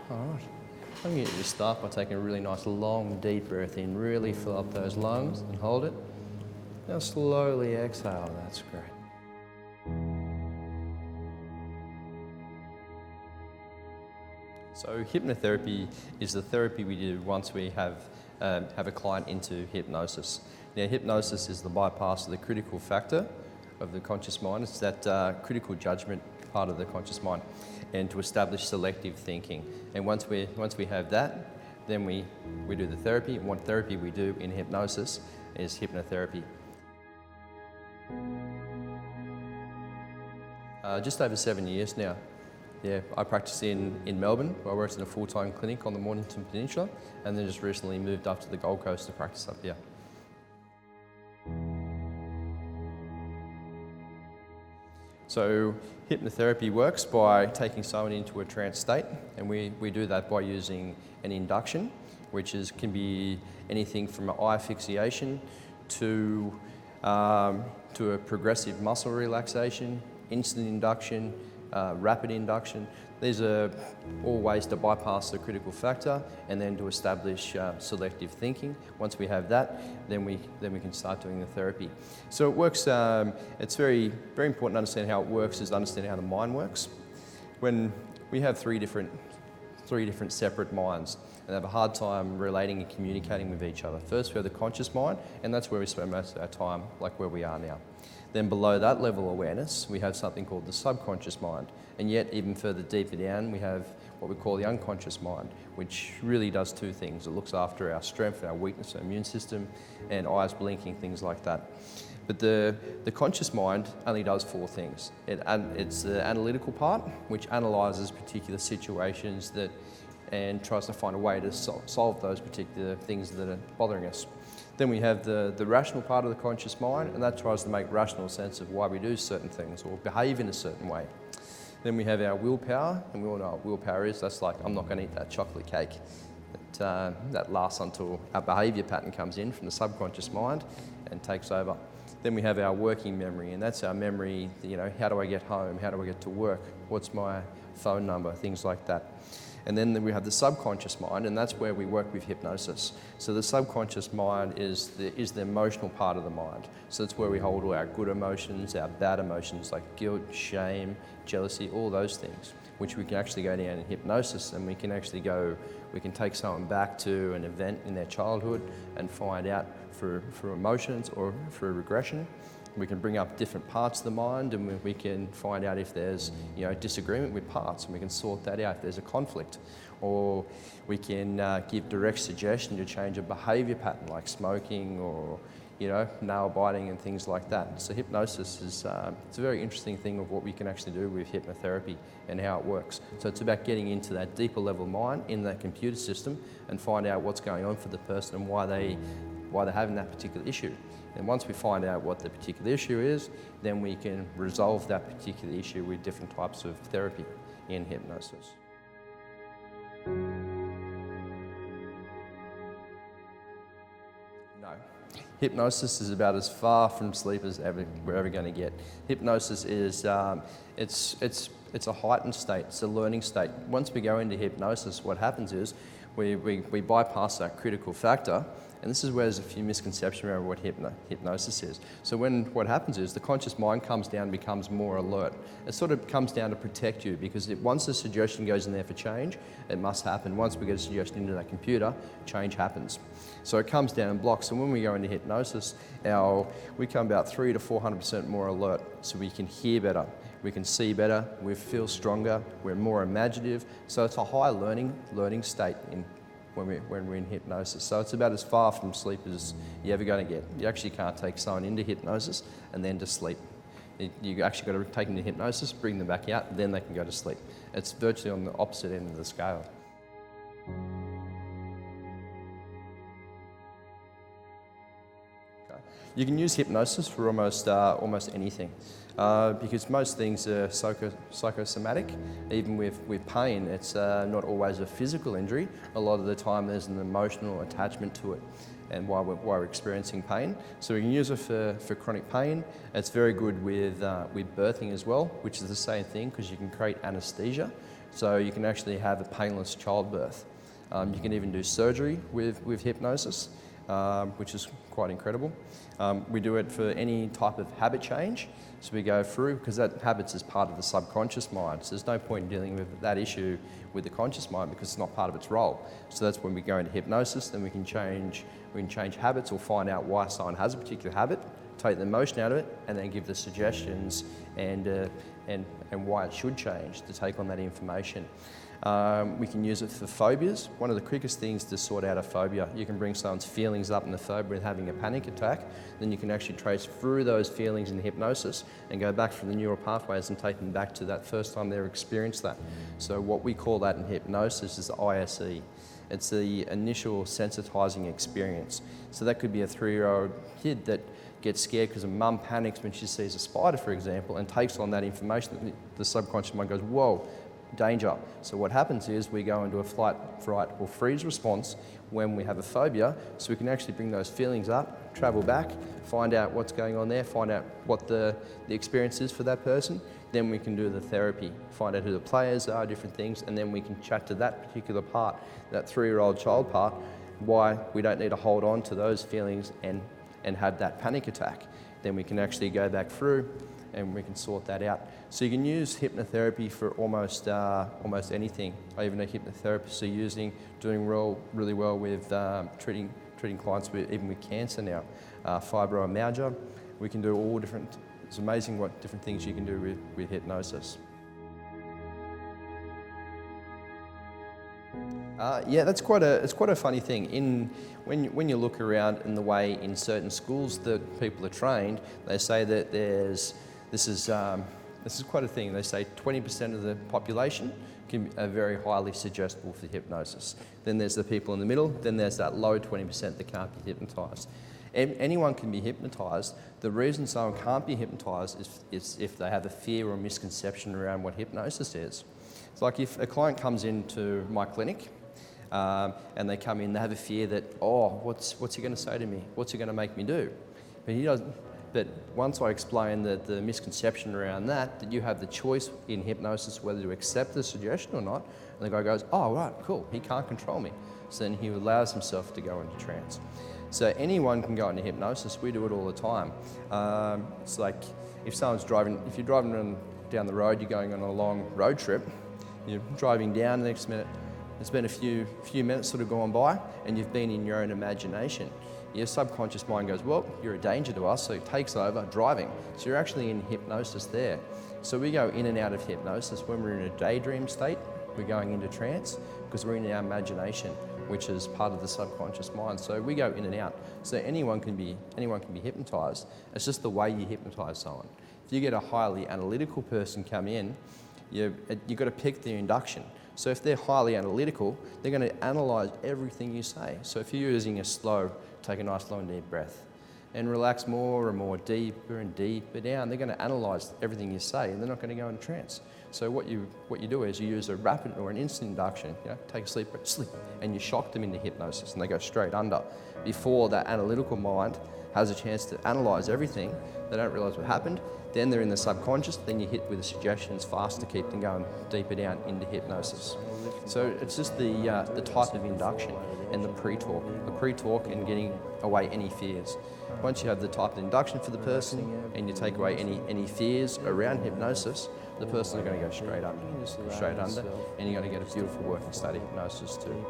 All right. I'm going to get you to start by taking a really nice long deep breath in, really fill up those lungs and hold it. Now slowly exhale, that's great. So hypnotherapy is the therapy we do once we have a client into hypnosis. Now hypnosis is the bypass of the critical factor of the conscious mind. It's that critical judgment part of the conscious mind, and to establish selective thinking. And once we have that, then we do the therapy. And what therapy we do in hypnosis is hypnotherapy. Just over 7 years now. Yeah, I practice in Melbourne. I worked in a full-time clinic on the Mornington Peninsula, and then just recently moved up to the Gold Coast to practice up here. So hypnotherapy works by taking someone into a trance state, and we do that by using an induction, which can be anything from eye fixation to a progressive muscle relaxation, instant induction, rapid induction. These are all ways to bypass the critical factor and then to establish selective thinking. Once we have that, then we can start doing the therapy. So it works. It's very important to understand how it works, is to understand how the mind works. When we have three different separate minds, and they have a hard time relating and communicating with each other. First, we have the conscious mind, and that's where we spend most of our time, like where we are now. Then below that level of awareness, we have something called the subconscious mind. And yet, even further deeper down, we have what we call the unconscious mind, which really does two things. It looks after our strength, our weakness, our immune system, and eyes blinking, things like that. But the conscious mind only does four things. It's the analytical part, which analyses particular situations and tries to find a way to solve those particular things that are bothering us. Then we have the rational part of the conscious mind, and that tries to make rational sense of why we do certain things or behave in a certain way. Then we have our willpower, and we all know what willpower is. That's like, I'm not going to eat that chocolate cake. That lasts until our behaviour pattern comes in from the subconscious mind and takes over. Then we have our working memory, and that's our memory, how do I get home? How do I get to work? What's my phone number? Things like that. And then we have the subconscious mind, and that's where we work with hypnosis. So the subconscious mind is the emotional part of the mind. So that's where we hold all our good emotions, our bad emotions like guilt, shame, jealousy, all those things, which we can actually go down in hypnosis, and we can take someone back to an event in their childhood and find out through emotions or through regression. We can bring up different parts of the mind, and we can find out if there's disagreement with parts, and we can sort that out if there's a conflict. Or we can give direct suggestion to change a behaviour pattern like smoking or nail biting and things like that. So hypnosis is it's a very interesting thing of what we can actually do with hypnotherapy and how it works. So it's about getting into that deeper level mind in that computer system and find out what's going on for the person and why they're having that particular issue. And once we find out what the particular issue is, then we can resolve that particular issue with different types of therapy in hypnosis. No. Hypnosis is about as far from sleep as we're ever going to get. Hypnosis is, it's a heightened state, it's a learning state. Once we go into hypnosis, what happens is we bypass that critical factor. And this is where there's a few misconceptions around what hypnosis is. So what happens is the conscious mind comes down and becomes more alert. It sort of comes down to protect you, because once the suggestion goes in there for change, it must happen. Once we get a suggestion into that computer, change happens. So it comes down and blocks. And when we go into hypnosis, we come about 300 to 400% more alert. So we can hear better, we can see better, we feel stronger, we're more imaginative. So it's a high learning state when we're in hypnosis. So it's about as far from sleep as you're ever going to get. You actually can't take someone into hypnosis and then to sleep. You actually got to take them to hypnosis, bring them back out, then they can go to sleep. It's virtually on the opposite end of the scale. Okay. You can use hypnosis for almost anything. Because most things are psychosomatic. Even with pain, it's not always a physical injury. A lot of the time there's an emotional attachment to it and why we're experiencing pain. So we can use it for chronic pain. It's very good with birthing as well, which is the same thing, because you can create anesthesia So you can actually have a painless childbirth. You can even do surgery with hypnosis, which is quite incredible. We do it for any type of habit change. So we go through, because that habits is part of the subconscious mind. So there's no point in dealing with that issue with the conscious mind because it's not part of its role. So that's when we go into hypnosis, then we can change habits or find out why someone has a particular habit, take the emotion out of it, and then give the suggestions and why it should change to take on that information. We can use it for phobias. One of the quickest things to sort out a phobia, you can bring someone's feelings up in the phobia with having a panic attack, then you can actually trace through those feelings in hypnosis and go back through the neural pathways and take them back to that first time they experienced that. So what we call that in hypnosis is the ISE. It's the initial sensitizing experience. So that could be a 3-year-old kid that gets scared because a mum panics when she sees a spider, for example, and takes on that information. The subconscious mind goes, whoa, danger. So what happens is we go into a flight, fright or freeze response when we have a phobia, so we can actually bring those feelings up, travel back, find out what's going on there, find out what the experience is for that person. Then we can do the therapy, find out who the players are, different things, and then we can chat to that particular part, that 3-year-old child part, why we don't need to hold on to those feelings and have that panic attack. Then we can actually go back through and we can sort that out. So you can use hypnotherapy for almost anything. I even know hypnotherapists are doing really well with treating clients even with cancer now. Fibromyalgia, we can do all different. It's amazing what different things you can do with hypnosis. Yeah, it's quite a funny thing. When you look around in the way in certain schools that people are trained, they say that this is quite a thing. They say 20% of the population are very highly suggestible for hypnosis. Then there's the people in the middle. Then there's that low 20% that can't be hypnotised. Anyone can be hypnotised. The reason someone can't be hypnotised is if they have a fear or misconception around what hypnosis is. It's like if a client comes into my clinic and they come in, they have a fear that, what's he going to say to me? What's he going to make me do? But he doesn't. But once I explain the misconception around that you have the choice in hypnosis whether to accept the suggestion or not, and the guy goes, oh, right, cool, he can't control me. So then he allows himself to go into trance. So anyone can go into hypnosis. We do it all the time. It's like if you're driving down the road, you're going on a long road trip, you're driving down, the next minute, it's been a few minutes sort of gone by, and you've been in your own imagination. Your subconscious mind goes, well, you're a danger to us, so it takes over driving. So you're actually in hypnosis there. So we go in and out of hypnosis. When we're in a daydream state, we're going into trance because we're in our imagination, which is part of the subconscious mind. So we go in and out. So anyone can be hypnotized. It's just the way you hypnotize someone. If you get a highly analytical person come in, you've got to pick their induction. So if they're highly analytical, they're going to analyze everything you say. So if you're using a slow, take a nice slow and deep breath and relax more and more, deeper and deeper down, they're going to analyze everything you say and they're not going to go in trance. So what you do is you use a rapid or an instant induction, take a sleep, and you shock them into hypnosis and they go straight under. Before that analytical mind has a chance to analyze everything, they don't realize what happened, then they're in the subconscious, then you hit with the suggestions fast to keep them going deeper down into hypnosis. So it's just the type of induction and the pre-talk and getting away any fears. Once you have the type of induction for the person and you take away any fears around hypnosis, the person is going to go straight under, and you're going to get a beautiful working state of hypnosis too.